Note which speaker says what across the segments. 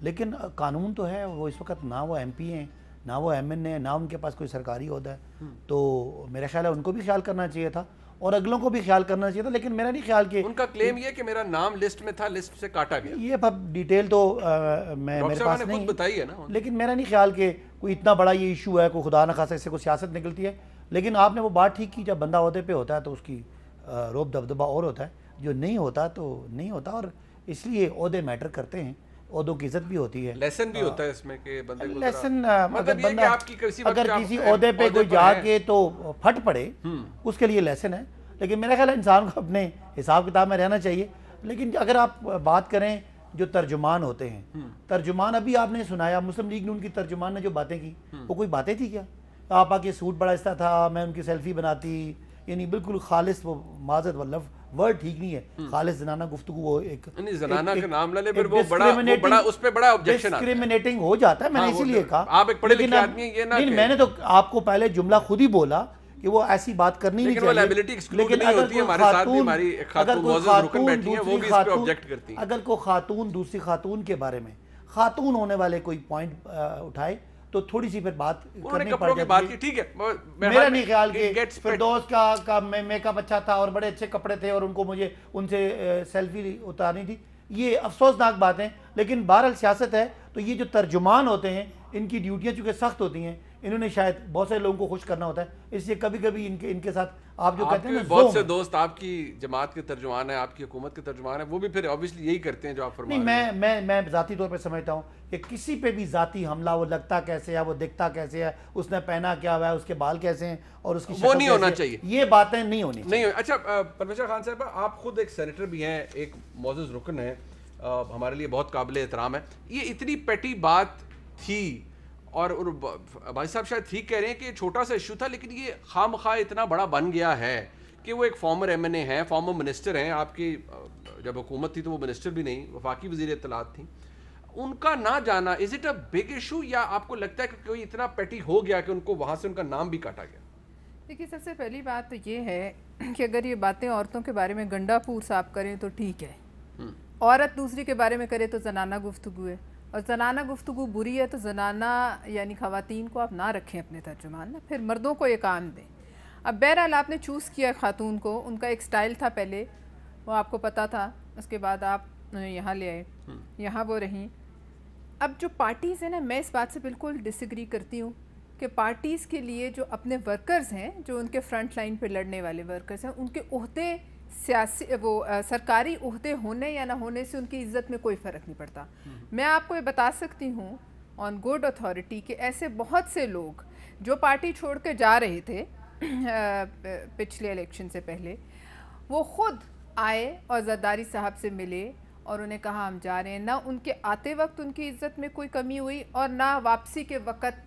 Speaker 1: لیکن قانون تو ہے. وہ اس وقت نہ وہ MP ہیں, نہ وہ MN ہیں, نہ ان کے پاس کوئی سرکاری عہدہ ہے. تو میرا خیال ہے ان کو بھی خیال کرنا چاہیے تھا اور اگلوں کو بھی خیال کرنا چاہیے تھا. لیکن میرا نہیں خیال کہ
Speaker 2: ان کا کلیم یہ کہ میرا نام لسٹ میں تھا, لسٹ سے کاٹا گیا.
Speaker 1: یہ ڈیٹیل تو میرے پاس نہیں
Speaker 2: بتائی ہے نا.
Speaker 1: لیکن میرا نہیں خیال کہ کوئی اتنا بڑا یہ ایشو ہے, کوئی خدا نہ خاصا اس سے کوئی سیاست نکلتی ہے. لیکن آپ نے وہ بات ٹھیک کی, جب بندہ عہدے پہ ہوتا ہے تو اس کی روب دبدبہ اور ہوتا ہے, جو نہیں ہوتا تو نہیں ہوتا. اور اس لیے عہدے میٹر کرتے ہیں, عہدوں کی عزت بھی ہوتی ہے,
Speaker 2: لیسن بھی ہوتا ہے اس میں کہ بندے کو
Speaker 1: لیسن.
Speaker 2: مطلب یہ کہ آپ کی
Speaker 1: اگر کسی عہدے پہ کوئی جا کے تو پھٹ پڑے اس کے لیے لیسن ہے. لیکن میرا خیال ہے انسان کو اپنے حساب کتاب میں رہنا چاہیے. لیکن اگر آپ بات کریں جو ترجمان ہوتے ہیں, ترجمان ابھی آپ نے سنایا مسلم لیگ نون کی ترجمان نے جو باتیں کی, وہ کوئی باتیں تھی کیا؟ آپ آ کے سوٹ بڑا اس طرح تھا, میں ان کی سیلفی بناتی, یعنی بالکل خالص, وہ معذرت واللف ورڈ ٹھیک نہیں ہے, خالص زنانہ گفتگو. وہ ایک
Speaker 2: زنانہ کا نام لے لے پھر وہ بڑا اس پہ بڑا آبجیکشن آتا ہے,
Speaker 1: ڈسکریمنیٹنگ ہو جاتا ہے. میں نے اسی لیے کہا
Speaker 2: آپ ایک پڑھے لکھے آدمی ہیں, یہ نہ
Speaker 1: نہیں, میں نے تو آپ کو پہلے جملہ خود ہی بولا کہ وہ ایسی بات کرنی نہیں چاہیے. لیکن اگر کوئی خاتون دوسری خاتون کے بارے میں خاتون ہونے والے کوئی پوائنٹ اٹھائے تو تھوڑی سی پھر بات کرنی پڑ جاتی ہے. میرا نہیں خیال کہ فردوس کا میک اپ اچھا تھا اور بڑے اچھے کپڑے تھے اور ان کو مجھے ان سے سیلفی اتارنی تھی. یہ افسوسناک بات ہے. لیکن بہرحال سیاست ہے, تو یہ جو ترجمان ہوتے ہیں ان کی ڈیوٹیاں چونکہ سخت ہوتی ہیں, انہوں نے شاید بہت سے لوگوں کو خوش کرنا ہوتا ہے, اس لیے کبھی کبھی ان کے ساتھ آپ جو کہتے ہیں
Speaker 2: بہت سے دوست آپ کی جماعت کے ترجمان ہیں, آپ کی حکومت کے ترجمان ہیں, وہ بھی پھر obviously یہی کرتے ہیں جو آپ فرما رہے ہیں.
Speaker 1: نہیں, میں ذاتی طور پہ سمجھتا ہوں کہ کسی پہ بھی ذاتی حملہ, وہ لگتا کیسے ہے, وہ دکھتا کیسے ہے, اس نے پہنا کیا ہوا ہے, اس کے بال کیسے ہیں اور اس کی
Speaker 2: وہ نہیں ہونا چاہیے,
Speaker 1: یہ باتیں نہیں ہونی چاہیے.
Speaker 2: اچھا پروفیسر خان صاحب, آپ خود ایک سینیٹر بھی ہیں, ایک معزز رکن ہیں, ہمارے لیے بہت قابل احترام ہے. یہ اتنی پیٹی بات تھی اور بھائی صاحب شاید ٹھیک کہہ رہے ہیں کہ چھوٹا سا ایشو تھا, لیکن یہ خواہ مخواہ اتنا بڑا بن گیا ہے کہ وہ ایک فارمر MNA ہیں, فارمر منسٹر ہیں. آپ کی جب حکومت تھی تو وہ منسٹر بھی نہیں, وفاقی وزیر اطلاعات تھیں. ان کا نہ جانا is it a big issue, یا آپ کو لگتا ہے کہ کوئی اتنا پیٹی ہو گیا کہ ان کو وہاں سے ان کا نام بھی کاٹا گیا؟
Speaker 3: دیکھیے, سب سے پہلی بات تو یہ ہے کہ اگر یہ باتیں عورتوں کے بارے میں گنڈا پور صاحب کریں تو ٹھیک ہے, عورت دوسری کے بارے میں کرے تو زنانہ گفتگو ہے, اور زنانہ گفتگو بری ہے تو زنانہ یعنی خواتین کو آپ نہ رکھیں اپنے ترجمان, پھر مردوں کو یہ کام دیں. اب بہرحال آپ نے چوز کیا خاتون کو, ان کا ایک سٹائل تھا پہلے, وہ آپ کو پتہ تھا, اس کے بعد آپ یہاں لے آئے, یہاں وہ رہیں. اب جو پارٹیز ہیں نا, میں اس بات سے بالکل ڈس ایگری کرتی ہوں کہ پارٹیز کے لیے جو اپنے ورکرز ہیں, جو ان کے فرنٹ لائن پہ لڑنے والے ورکرز ہیں, ان کے عہدے سیاسی وہ سرکاری عہدے ہونے یا نہ ہونے سے ان کی عزت میں کوئی فرق نہیں پڑتا. میں آپ کو یہ بتا سکتی ہوں آن گڈ اتھارٹی کہ ایسے بہت سے لوگ جو پارٹی چھوڑ کے جا رہے تھے پچھلے الیکشن سے پہلے, وہ خود آئے اور زرداری صاحب سے ملے اور انہیں کہا ہم جا رہے ہیں. نہ ان کے آتے وقت ان کی عزت میں کوئی کمی ہوئی, اور نہ واپسی کے وقت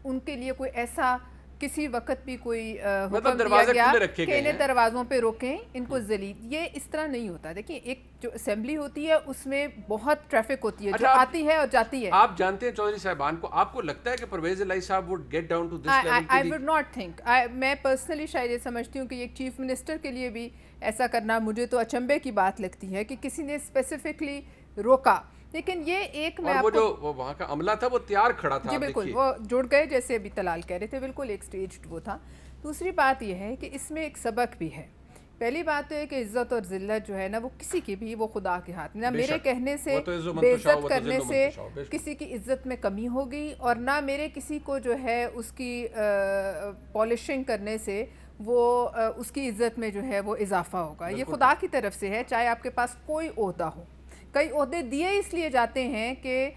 Speaker 3: ان کے لیے کوئی ایسا کسی وقت بھی کوئی حکم دیا گیا کہ انہیں دروازوں پہ روکیں, ان کو ذلیل. یہ اس طرح نہیں ہوتا. دیکھیں, ایک جو اسمبلی ہوتی ہے اس میں بہت ٹریفک ہوتی ہے, جو آتی ہے اور جاتی ہے.
Speaker 2: آپ جانتے ہیں چودھری صاحبان کو, آپ کو لگتا ہے کہ پرویز الہی صاحب would get down to this level?
Speaker 3: I would not think. میں پرسنلی شاید یہ سمجھتی ہوں کہ ایک چیف منسٹر کے لیے بھی ایسا کرنا مجھے تو اچنبے کی بات لگتی ہے کہ کسی نے اسپیسیفکلی روکا. لیکن یہ ایک میں
Speaker 2: وہ جو وہاں کا عملہ تھا وہ تیار کھڑا تھا.
Speaker 3: جی بالکل, وہ جڑ گئے جیسے ابھی طلال کہہ رہے تھے, بالکل ایک سٹیجڈ وہ تھا. دوسری بات یہ ہے کہ اس میں ایک سبق بھی ہے. پہلی بات تو ہے کہ عزت اور ذلت جو ہے نا, وہ کسی کی بھی, وہ خدا کے ہاتھ میں. نہ میرے کہنے سے بے عزت کرنے سے کسی کی عزت میں کمی ہوگی, اور نہ میرے کسی کو جو ہے اس کی پالشنگ کرنے سے وہ اس کی عزت میں جو ہے وہ اضافہ ہوگا. یہ خدا کی طرف سے ہے, چاہے آپ کے پاس کوئی عہدہ ہو. کئی عہدے دیے اس لیے جاتے ہیں کہ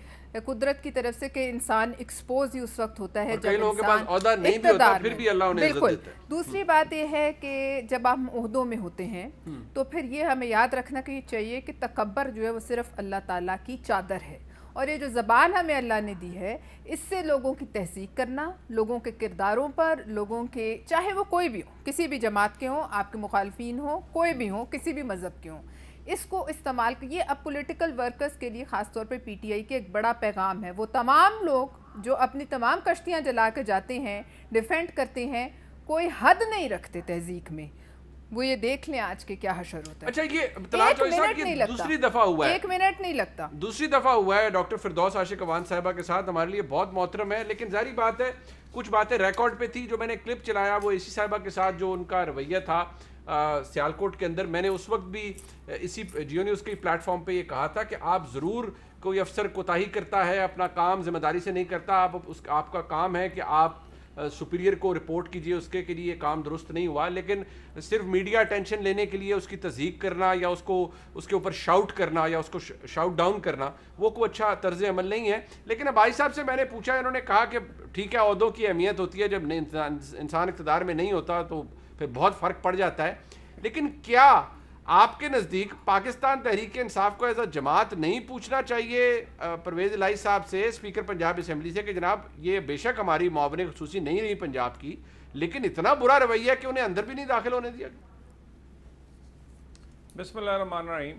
Speaker 3: قدرت کی طرف سے کہ انسان ایکسپوز ہی اس وقت ہوتا ہے جب انسان اقتدار میں. بالکل. دوسری بات یہ ہے کہ جب ہم عہدوں میں ہوتے ہیں تو پھر یہ ہمیں یاد رکھنا کہ چاہیے کہ تکبر جو ہے وہ صرف اللہ تعالیٰ کی چادر ہے, اور یہ جو زبان ہمیں اللہ نے دی ہے, اس سے لوگوں کی تہذیب کرنا, لوگوں کے کرداروں پر, لوگوں کے, چاہے وہ کوئی بھی ہو, کسی بھی جماعت کے ہوں, آپ کے مخالفین ہوں, کوئی بھی ہوں, کسی بھی مذہب کے ہوں, اس کو استعمال. یہ اب پولیٹیکل ورکرز کے لیے خاص طور پہ PTI کے ایک بڑا پیغام ہے. وہ تمام لوگ جو اپنی تمام کشتیاں جلا کے جاتے ہیں, ڈیفینڈ کرتے ہیں, کوئی حد نہیں رکھتے تہذیب میں, وہ یہ دیکھ لیں آج کے کیا حشر ہوتا ہے.
Speaker 2: اچھا یہ طلال چوہدری صاحب کی دوسری دفعہ ہوا ہے,
Speaker 3: 1 منٹ نہیں لگتا,
Speaker 2: دوسری دفعہ ہوا ہے ڈاکٹر فردوس عاشق اوان صاحبہ کے ساتھ, ہمارے لیے بہت محترم ہے, لیکن ظاہری بات ہے کچھ باتیں ریکارڈ پہ تھی. جو میں نے کلپ چلایا وہ اسی صاحبہ کے ساتھ جو ان کا رویہ تھا سیالکوٹ کے اندر, میں نے اس وقت بھی اسی جیو نیوز کے پلیٹ فارم پہ یہ کہا تھا کہ آپ ضرور, کوئی افسر کوتاہی کرتا ہے, اپنا کام ذمہ داری سے نہیں کرتا, آپ کا کام ہے کہ آپ سپیریئر کو رپورٹ کیجئے اس کے لیے یہ کام درست نہیں ہوا, لیکن صرف میڈیا اٹینشن لینے کے لیے اس کی تصدیق کرنا یا اس کے اوپر شاؤٹ کرنا یا اس کو شاؤٹ ڈاؤن کرنا وہ کوئی اچھا طرز عمل نہیں ہے. لیکن اب بھائی صاحب سے میں نے پوچھا, انہوں نے کہا کہ ٹھیک ہے عہدوں کی اہمیت ہوتی ہے, جب انسان اقتدار میں نہیں ہوتا تو پھر بہت فرق پڑ جاتا ہے, لیکن کیا آپ کے نزدیک پاکستان تحریک انصاف کو ایز اے جماعت نہیں پوچھنا چاہیے پرویز الہی صاحب سے, اسپیکر پنجاب اسمبلی سے, کہ جناب یہ بے شک ہماری معاون خصوصی نہیں رہی پنجاب کی, لیکن اتنا برا رویہ کہ انہیں اندر بھی نہیں داخل ہونے دیا.
Speaker 4: بسم اللہ الرحمن الرحیم.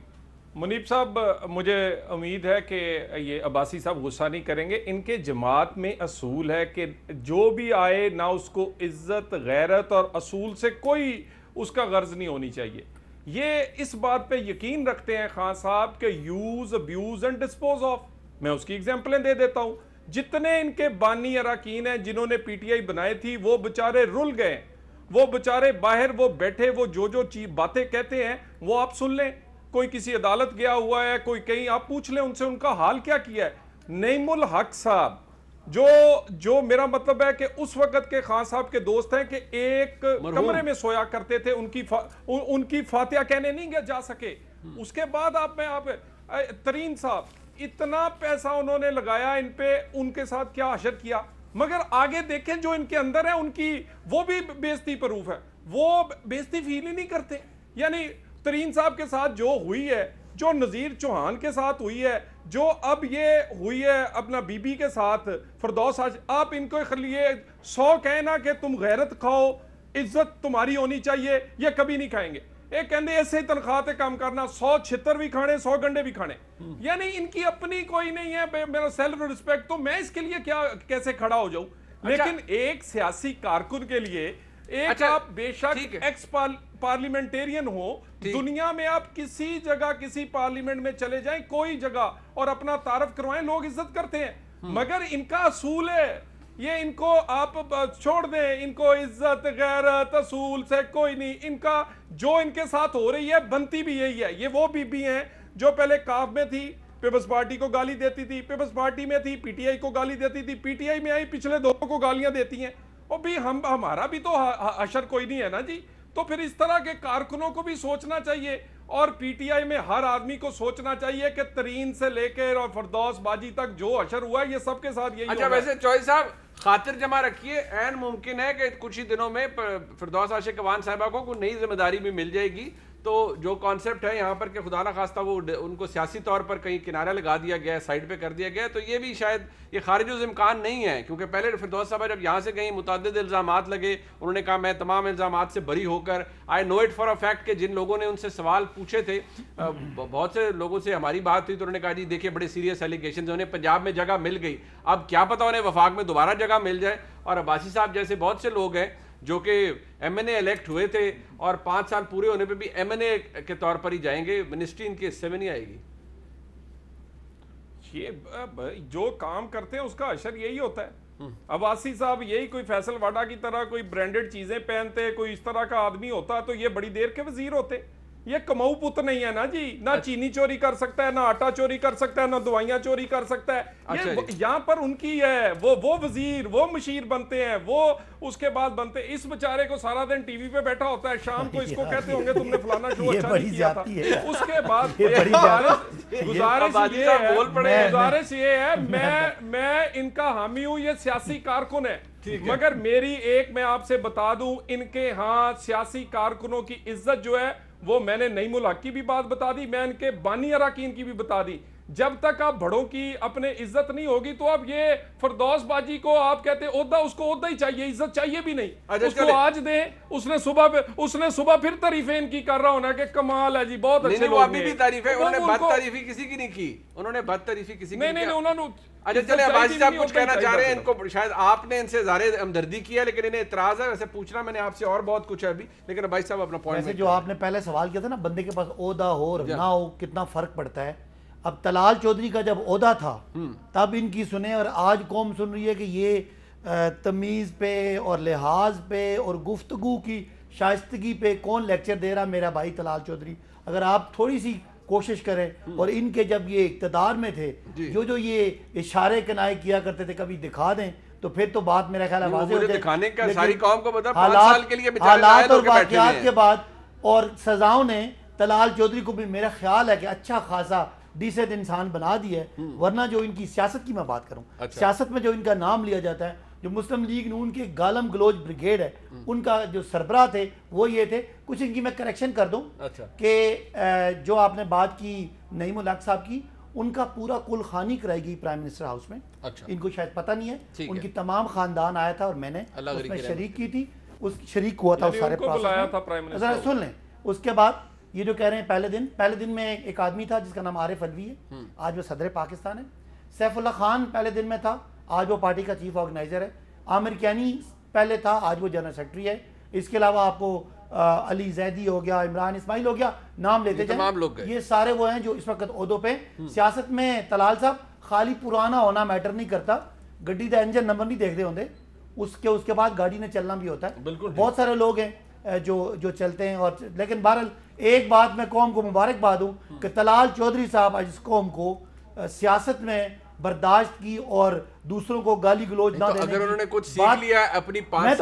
Speaker 4: منیب صاحب, مجھے امید ہے کہ یہ عباسی صاحب غصہ نہیں کریں گے. ان کے جماعت میں اصول ہے کہ جو بھی آئے نہ اس کو عزت, غیرت اور اصول سے کوئی اس کا غرض نہیں ہونی چاہیے. یہ اس بات پہ یقین رکھتے ہیں خان صاحب کہ use, abuse and dispose of. میں اس کی ایگزامپلیں دے دیتا ہوں. جتنے ان کے بانی اراکین ہیں جنہوں نے پی ٹی آئی بنائی تھی وہ بچارے رل گئے, وہ بچارے باہر وہ بیٹھے, وہ جو باتیں کہتے ہیں وہ آپ سن لیں. کوئی کسی عدالت گیا ہوا ہے, کوئی کہیں, آپ پوچھ لیں ان سے ان کا حال کیا کیا ہے. نعیم الحق صاحب جو میرا مطلب ہے کہ اس وقت کے خان صاحب کے دوست ہیں کہ ایک کمرے میں سویا کرتے تھے, ان کی فاتحہ کہنے نہیں جا سکے. اس کے بعد آپ ترین صاحب, اتنا پیسہ انہوں نے لگایا ان پہ, ان کے ساتھ کیا حشر کیا, مگر آگے دیکھیں جو ان کے اندر ہے ان کی وہ بھی بےزتی پروف ہے, وہ بےزتی فیل ہی نہیں کرتے. یعنی ترین صاحب کے ساتھ جو ہوئی ہے, جو نذیر چوہان کے ساتھ ہوئی ہے, جو اب یہ ہوئی ہے اپنا بی بی کے ساتھ فردوس, آپ ان کو لیے 100 کہنا کہ تم غیرت کھاؤ, عزت تمہاری ہونی چاہیے, یہ کبھی نہیں کھائیں گے. ایک کہندے ایسے ہی تنخواہ تے کام کرنا, 100 چھتر بھی کھانے, 100 گنڈے بھی کھانے. یعنی ان کی اپنی کوئی نہیں ہے میرا سیلف ریسپیکٹ, تو میں اس کے لیے کیسے کھڑا ہو جاؤں. لیکن ایک سیاسی کارکن کے لیے ایک آپ بے شک ایکس پارلیمنٹیرین ہو, دنیا میں آپ کسی جگہ کسی پارلیمنٹ میں چلے جائیں کوئی جگہ اور اپنا تعارف کروائیں, لوگ عزت کرتے ہیں. مگر ان کا اصول ہے یہ, ان کو آپ چھوڑ دیں, ان کو عزت غیرت اصول سے کوئی نہیں. ان کا جو ان کے ساتھ ہو رہی ہے بنتی بھی یہی ہے. یہ وہ بی بی ہیں جو پہلے کاف میں تھی, پیپلز پارٹی کو گالی دیتی تھی, پیپلز پارٹی میں تھی, پی ٹی آئی کو گالی دیتی تھی, پی ٹی آئی میں آئی پچھلے 2 کو گالیاں دیتی ہیں. اور بھی ہمارا بھی تو حشر کوئی نہیں ہے نا جی. تو پھر اس طرح کے کارکنوں کو بھی سوچنا چاہیے, اور پی ٹی آئی میں ہر آدمی کو سوچنا چاہیے کہ ترین سے لے کے اور فردوس باجی تک جو حشر ہوا ہے یہ سب کے ساتھ یہی.
Speaker 2: اچھا ویسے چوہدری صاحب خاطر جمع رکھیے, عین ممکن ہے کہ کچھ ہی دنوں میں فردوس عاشق اوان صاحبہ کو کوئی نئی ذمہ داری بھی مل جائے گی. تو جو کانسیپٹ ہے یہاں پر کہ خدا نہ خواستہ وہ ان کو سیاسی طور پر کہیں کنارہ لگا دیا گیا ہے, سائڈ پہ کر دیا گیا, تو یہ بھی شاید یہ خارج الامکان نہیں ہے. کیونکہ پہلے فردوس صاحبہ جب یہاں سے گئیں متعدد الزامات لگے, انہوں نے کہا میں تمام الزامات سے بری ہو کر, آئی نو اٹ فار اے فیکٹ کہ جن لوگوں نے ان سے سوال پوچھے تھے, بہت سے لوگوں سے ہماری بات ہوئی تو انہوں نے کہا جی دیکھیے بڑے سیریس ایلیگیشنز, انہیں پنجاب میں جگہ مل گئی, اب کیا پتہ انہیں وفاق میں دوبارہ جگہ مل جائے. اور عباسی صاحب جیسے بہت سے لوگ ہیں جو کہ ایم این اے الیکٹ ہوئے تھے اور 5 سال پورے ہونے پہ بھی ایم این اے کے طور پر ہی جائیں گے, منسٹری ان کے حصے میں نہیں آئے گی.
Speaker 4: یہ جو کام کرتے ہیں اس کا حشر یہی ہوتا ہے. عباسی صاحب یہی کوئی فیصل واڈا کی طرح کوئی برانڈڈ چیزیں پہنتے, کوئی اس طرح کا آدمی ہوتا تو یہ بڑی دیر کے وزیر ہوتے. یہ کماؤ پت نہیں ہے نا جی, نہ چینی چوری کر سکتا ہے, نہ آٹا چوری کر سکتا ہے, نہ دوائیاں چوری کر سکتا ہے. یہاں پر ان کی ہے وہ وزیر, وہ مشیر بنتے ہیں, وہ اس کے بعد بنتے. اس بیچارے کو سارا دن ٹی وی پہ بیٹھا ہوتا ہے, شام کو اس کو کہتے ہوں گے تم نے فلانا شو اچھا نہیں کیا تھا. اس کے بعد گزارش یہ ہے, میں ان کا حامی ہوں, یہ سیاسی کارکن ہے. مگر میری ایک میں آپ سے بتا دوں, ان کے ہاں سیاسی کارکنوں کی عزت جو ہے وہ میں نے نعیم الحق کی بھی بات بتا دی, میں ان کے بانی اراکین کی بھی بتا دی. جب تک آپ بڑوں کی اپنے عزت نہیں ہوگی تو اب یہ فردوس باجی کو آپ کہتے ہیں عہدہ، اس کو عہدہ ہی چاہیے، عزت چاہیے بھی نہیں، اس کو آج دیں. اس نے صبح پھر تعریفیں ان کی کر رہا ہونا کہ کمال ہے جی، بہت اچھے لوگ
Speaker 2: ابھی بھی تعریفیں، انہوں نے بد تعریفی کسی کی نہیں کی، انہوں نے بد تعریفی کسی کی
Speaker 4: نہیں، انہوں نے.
Speaker 2: اچھا چلے عباسی صاحب کچھ کہنا چاہ رہے ہیں، ان کو شاید آپ نے ان سے اظہار ہمدردی کیا لیکن انہیں اعتراض ہے. ویسے پوچھنا میں نے آپ سے اور بہت کچھ ہے ابھی، لیکن عباسی صاحب اپنا پوائنٹ.
Speaker 1: ویسے جو آپ نے پہلے سوال کیا تھا نا بندے کے پاس عہدہ ہو اور نہ ہو کتنا فرق پڑتا ہے. اب طلال چودھری کا جب عہدہ تھا تب ان کی سنیں، اور آج قوم سن رہی ہے کہ یہ تمیز پہ اور لحاظ پہ اور گفتگو کی شائستگی پہ کون لیکچر دے رہا. میرا بھائی طلال چودھری، اگر آپ تھوڑی سی کوشش کریں اور ان کے جب یہ اقتدار میں تھے جو یہ اشارے کنائے کیا کرتے تھے کبھی دکھا دیں تو پھر تو بات میرا خیال ہے واضح ہو جائے.
Speaker 2: دکھانے کا ساری قوم کو پتا،
Speaker 1: حالات اور واقعات کے بعد اور سزاؤں نے طلال چودھری کو بھی میرا خیال ہے کہ اچھا خاصا ڈیسنٹ انسان بنا دیا ہے. ورنہ جو ان کی سیاست کی میں بات کروں، سیاست میں جو ان کا نام لیا جاتا ہے، جو مسلم لیگ نون کے گالم گلوچ بریگیڈ ہے، ان کا جو سربراہ تھے وہ یہ تھے. کچھ ان کی میں کریکشن کر دوں کہ جو آپ نے بات کی نعیم الحق صاحب کی، ان کا پورا کل خانی کرائی گئی پرائم منسٹر ہاؤس میں. ان کو شاید پتہ نہیں ہے، ان کی تمام خاندان آیا تھا اور میں نے اس میں شریک کی تھی، شریک ہوا تھا اس سارے پروسیس میں. ذرا سن لیں. اس کے بعد یہ جو کہہ رہے ہیں پہلے دن میں ایک آدمی تھا جس کا نام عارف علوی ہے، آج وہ صدر پاکستان ہے. سیف اللہ خان پہلے دن میں تھا، آج وہ پارٹی کا چیف آرگنائزر ہے. عامر کیانی پہلے تھا، آج وہ جنرل سیکرٹری ہے. اس کے علاوہ آپ کو علی زیدی ہو گیا، عمران اسماعیل ہو گیا، نام لیتے جائیں. یہ سارے وہ ہیں جو اس وقت عہدوں پہ. سیاست میں طلال صاحب خالی پرانا ہونا میٹر نہیں کرتا، گڈی دا انجن نمبر نہیں دیکھتے ہوندے، اس کے بعد گاڑی نے چلنا بھی ہوتا ہے. بہت سارے لوگ ہیں جو چلتے ہیں. اور لیکن بہرحال ایک بات میں قوم کو مبارکباد ہوں کہ طلال چودھری صاحب آج اس قوم کو سیاست میں برداشت کی اور دوسروں کو گالی گلوچ نہ دینے کی.
Speaker 2: اگر انہوں نے کچھ سیکھ لیا اپنی
Speaker 1: 5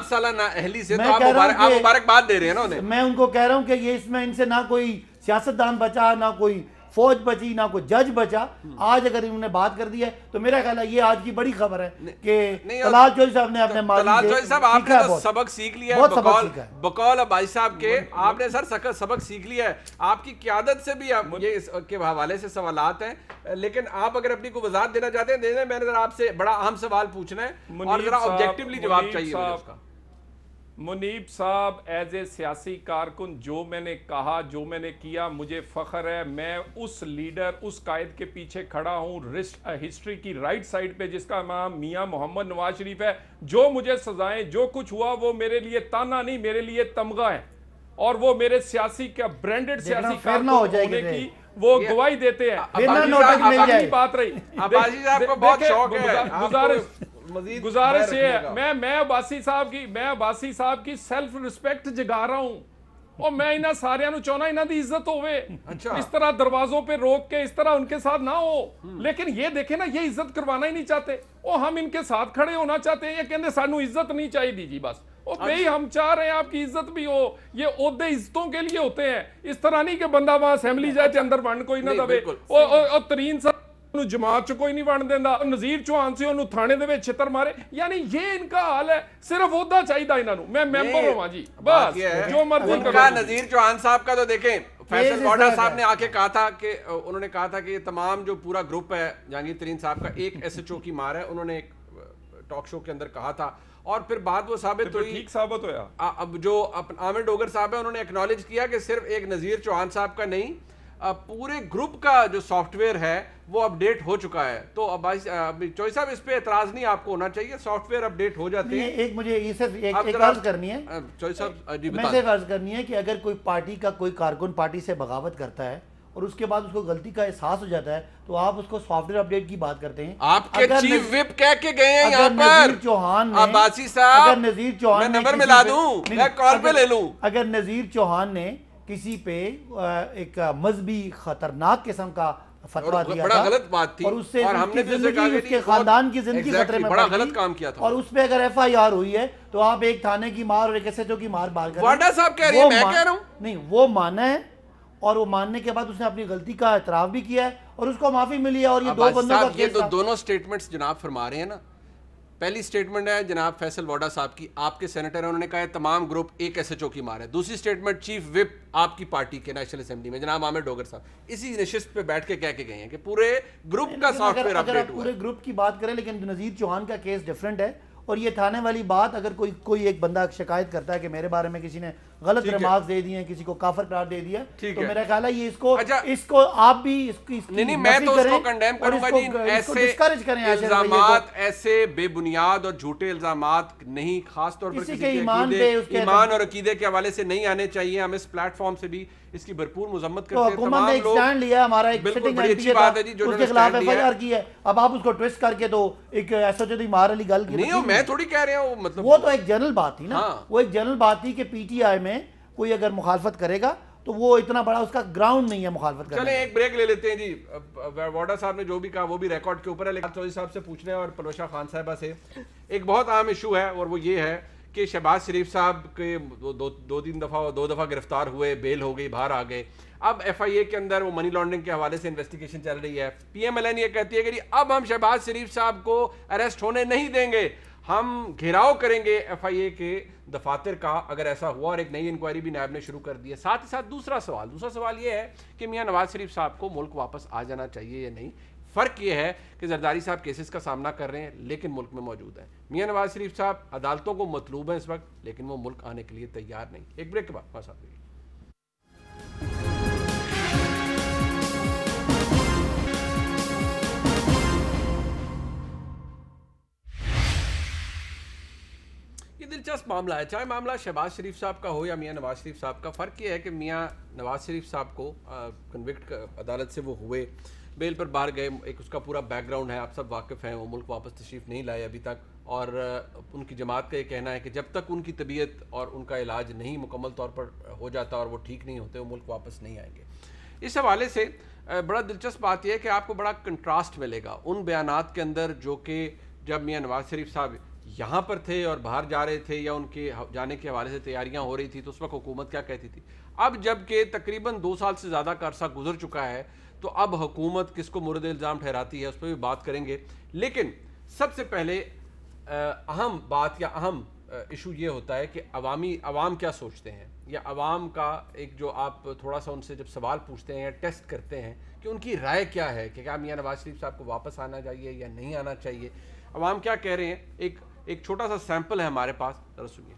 Speaker 2: سالہ اہلی سے تو آپ مبارکباد دے رہے ہیں نا انہیں.
Speaker 1: میں ان کو کہہ رہا ہوں کہ یہ اس میں ان سے نہ کوئی سیاستدان بچا، نہ کوئی فوج بچی، نہ کوئی جج بچا. آج اگر انہوں نے بات کر دی ہے تو میرا خیال ہے یہ آج کی بڑی خبر ہے کہ طلال چودھری صاحب نے اپنے
Speaker 2: طلال چودھری صاحب آپ نے تو سبق سیکھ لیا ہے بقول عباسی صاحب کے. آپ نے سر سبق سیکھ لیا ہے. آپ کی قیادت سے بھی یہ اس کے حوالے سے سوالات ہیں، لیکن آپ اگر اپنی کو وضاحت دینا چاہتے ہیں دے دیں. میں نے ذرا آپ سے بڑا اہم سوال پوچھنا ہے اور ذرا آبجیکٹیولی جواب چاہیے اس کا.
Speaker 4: منیب صاحب ایز اے سیاسی کارکن جو میں نے کہا، جو میں نے کیا، مجھے فخر ہے. میں اس لیڈر، اس قائد کے پیچھے کھڑا ہوں ہسٹری کی رائٹ سائڈ پہ جس کا نام میاں محمد نواز شریف ہے. جو مجھے سزائیں، جو کچھ ہوا وہ میرے لیے تانا نہیں، میرے لیے تمغہ ہے. اور وہ میرے سیاسی کا برانڈڈ سیاسی کارکن ہونے کی وہ گواہی دیتے ہیں. بات رہی
Speaker 2: عباسی صاحب کو بہت شوق ہے.
Speaker 4: گزارش یہ ہے، میں عباسی صاحب کی سیلف رسپیکٹ جگا رہا ہوں اور میں انہاں ساریاں نو چاہنا انہاں دی عزت ہوئے. اس طرح دروازوں پہ روک کے اس طرح ان کے ساتھ نہ ہو. لیکن یہ دیکھیں نا، یہ عزت کروانا ہی نہیں چاہتے. ہم ان کے ساتھ کھڑے ہونا چاہتے ہیں. یہ کہندے سانو عزت نہیں چاہیے دی جی بس. بھئی ہم چاہ رہے ہیں آپ کی عزت بھی ہو. یہ عہدے عزتوں کے لیے ہوتے ہیں، اس طرح نہیں کہ بندہ وہاں اسمبلی جائے تے اندر بڑھن کوئی نہ دے. اور ترین صاحب جماعت چ کوئی نہیں بن دینا، نظیر چوہان سے انہوں تھانے دے وچ چھتر مارے. یعنی یہ ان کا حال ہے. صرف عہدہ چاہیے انہاں نو. میں ممبر ہوں جی، بس جو مرضی کرو.
Speaker 2: نظیر چوہان صاحب کا تو دیکھیں، فیصل گوڈا صاحب نے آ کے کہا تھا کہ انہوں نے کہا تھا کہ یہ تمام جو پورا گروپ ہے جہانگیر ترین صاحب کا ایک ایس ایچ او کی مار ہے. انہوں نے ایک ٹاک شو کے اندر کہا تھا اور پھر بعد وہ ثابت ہوئی.
Speaker 4: ٹھیک ثابت ہویا.
Speaker 2: اب جو عامر ڈوگر صاحب ہیں انہوں نے ایکنالج کیا کہ صرف ایک نظیر چوہان صاحب کا نہیں، پورے گروپ کا جو سافٹ ویئر ہے وہ اپ ڈیٹ ہو چکا ہے. تو چوہی صاحب اس پہ اعتراض نہیں آپ کو ہونا چاہیے، سافٹ ویئر اپ ڈیٹ ہو جاتے ہیں.
Speaker 1: ایک مجھے یہ صرف ایک عرض کرنی ہے،
Speaker 2: چوہی صاحب
Speaker 1: میں صرف عرض کرنی ہے کہ اگر کوئی پارٹی کا کوئی کارکن پارٹی سے بغاوت کرتا ہے اور اس کے بعد اس کو غلطی کا احساس ہو جاتا ہے تو آپ اس کو سافٹ ویئر اپ ڈیٹ کی بات کرتے ہیں.
Speaker 2: آپ کے چیف وپ کہہ کے گئے ہیں یہاں پر عباسی صاحب.
Speaker 1: اگر نظیر چوہان
Speaker 2: میں نمبر ملا دوں، میں کال پہ لے لوں.
Speaker 1: اگر نظیر چوہان نے کسی پہ ایک مذہبی خطرناک قسم کا فتویٰ دیا
Speaker 2: بڑا غلط بات تھی
Speaker 1: اور اس سے اس کے خاندان کی زندگی خطرے میں
Speaker 2: بڑا غلط کام کیا تھا
Speaker 1: اور اس پہ اگر ایف آئی آر ہوئی ہے تو آپ ایک تھانے کی مار اور ایک ایس ایچ او کی مار بار کریں.
Speaker 2: واڈا صاحب کہہ رہے ہیں، میں کہہ رہا ہوں
Speaker 1: نہیں. وہ مانا ہے اور وہ ماننے کے بعد اس نے اپنی غلطی کا اعتراف بھی کیا ہے اور اس کو معافی ملی ہے. اور یہ دو بندوں کا
Speaker 2: یہ دونوں سٹیٹمنٹس جناب فرما رہے ہیں نا، پہلی سٹیٹمنٹ ہے جناب فیصل واڈا صاحب کی، آپ کے سینیٹر ہیں، انہوں نے کہا ہے تمام گروپ ایک ایس ایچ او کی مار ہے. دوسری سٹیٹمنٹ چیف وپ آپ کی پارٹی کے نیشنل اسمبلی میں جناب عامر ڈوگر صاحب اسی نشست پہ بیٹھ کے کہہ کے گئے ہیں کہ پورے گروپ کا سافٹ ویئر اپ ڈیٹ ہوا ہے.
Speaker 1: پورے گروپ کی بات کریں لیکن نذیر چوہان کا کیس ڈیفرنٹ ہے، اور یہ تھانے والی بات اگر کوئی ایک بندہ شکایت کرتا ہے کہ میرے بارے میں کسی نے غلط ریمارکس دے دیے ہیں، کسی کو کافر قرار دے دیا، تو میرا خیال ہے یہ اس کو آپ بھی اس کی
Speaker 2: نہیں میں تو اس کو کنڈیم کروں گا جی. ایسے الزامات، ایسے بے بنیاد اور جھوٹے الزامات نہیں، خاص طور پر کسی کے ایمان اور عقیدے کے حوالے سے نہیں آنے چاہیے. ہم اس پلیٹ فارم سے بھی اس کی بھرپور مذمت کرتے ہیں.
Speaker 1: حکومت نے ایک سٹینڈ لیا، ہمارا ایک سٹنگ ایم پی تھا اس کے خلاف ایف آئی آر کی ہے، اب آپ اس کو ٹویسٹ کر کے تو ایک ایس ایچ او دی مار علی گل کی
Speaker 2: نہیں. میں تھوڑی کہہ رہا ہوں، مطلب
Speaker 1: وہ تو ایک جنرل بات تھی نا، وہ ایک جنرل بات تھی کہ پی ٹی آئی میں کوئی اگر مخالفت کرے گا تو وہ اتنا بڑا اس کا گراؤنڈ نہیں ہے مخالفت کرنے.
Speaker 2: چلیں ایک بریک لے لیتے ہیں جی. واڈا صاحب نے جو بھی کہا وہ بھی ریکارڈ کے اوپر ہے، لیکن چودھری صاحب سے پوچھنا ہے اور پلوشا خان صاحبہ سے ایک بہت عام ایشو ہے، اور وہ یہ ہے کہ شہباز شریف صاحب کے دو دفعہ گرفتار ہوئے، بیل ہو گئی، باہر آ گئے. اب ایف آئی اے کے اندر وہ منی لانڈرنگ کے حوالے سے انویسٹیگیشن چل رہی ہے. پی ایم ایل این یہ کہتی ہے کہ اب ہم شہباز شریف صاحب کو اریسٹ ہونے نہیں دیں گے، ہم گھیراؤ کریں گے ایف آئی اے کے دفاتر کا اگر ایسا ہوا، اور ایک نئی انکوائری بھی نائب نے شروع کر دی ہے. ساتھ ہی ساتھ دوسرا سوال یہ ہے کہ میاں نواز شریف صاحب کو ملک واپس آ جانا چاہیے یا نہیں. فرق یہ ہے کہ زرداری صاحب کیسز کا سامنا کر رہے ہیں لیکن ملک میں موجود ہیں. میاں نواز شریف صاحب عدالتوں کو مطلوب ہیں اس وقت، لیکن وہ ملک آنے کے لیے تیار نہیں. ایک بریک کے بعد صاحب دلچسپ معاملہ ہے، چاہے معاملہ شہباز شریف صاحب کا ہو یا میاں نواز شریف صاحب کا. فرق یہ ہے کہ میاں نواز شریف صاحب کو کنوکٹ عدالت سے وہ ہوئے، بیل پر باہر گئے، ایک اس کا پورا بیک گراؤنڈ ہے، آپ سب واقف ہیں. وہ ملک واپس تشریف نہیں لائے ابھی تک، اور ان کی جماعت کا یہ کہنا ہے کہ جب تک ان کی طبیعت اور ان کا علاج نہیں مکمل طور پر ہو جاتا اور وہ ٹھیک نہیں ہوتے، وہ ملک واپس نہیں آئیں گے. اس حوالے سے بڑا دلچسپ بات یہ ہے کہ آپ کو بڑا کنٹراسٹ ملے گا ان بیانات کے اندر جو کہ جب میاں نواز شریف صاحب یہاں پر تھے اور باہر جا رہے تھے یا ان کے جانے کے حوالے سے تیاریاں ہو رہی تھی تو اس وقت حکومت کیا کہتی تھی. اب جب کہ تقریباً 2 سال سے زیادہ کا عرصہ گزر چکا ہے تو اب حکومت کس کو مورد الزام ٹھہراتی ہے اس پہ بھی بات کریں گے. لیکن سب سے پہلے اہم بات یا اہم ایشو یہ ہوتا ہے کہ عوام کیا سوچتے ہیں، یا عوام کا ایک جو آپ تھوڑا سا ان سے جب سوال پوچھتے ہیں یا ٹیسٹ کرتے ہیں کہ ان کی رائے کیا ہے کہ کیا میاں نواز شریف صاحب کو واپس آنا چاہیے یا نہیں آنا چاہیے، عوام کیا کہہ رہے ہیں. ایک چھوٹا سا سیمپل ہے ہمارے پاس، ذرا سنیے.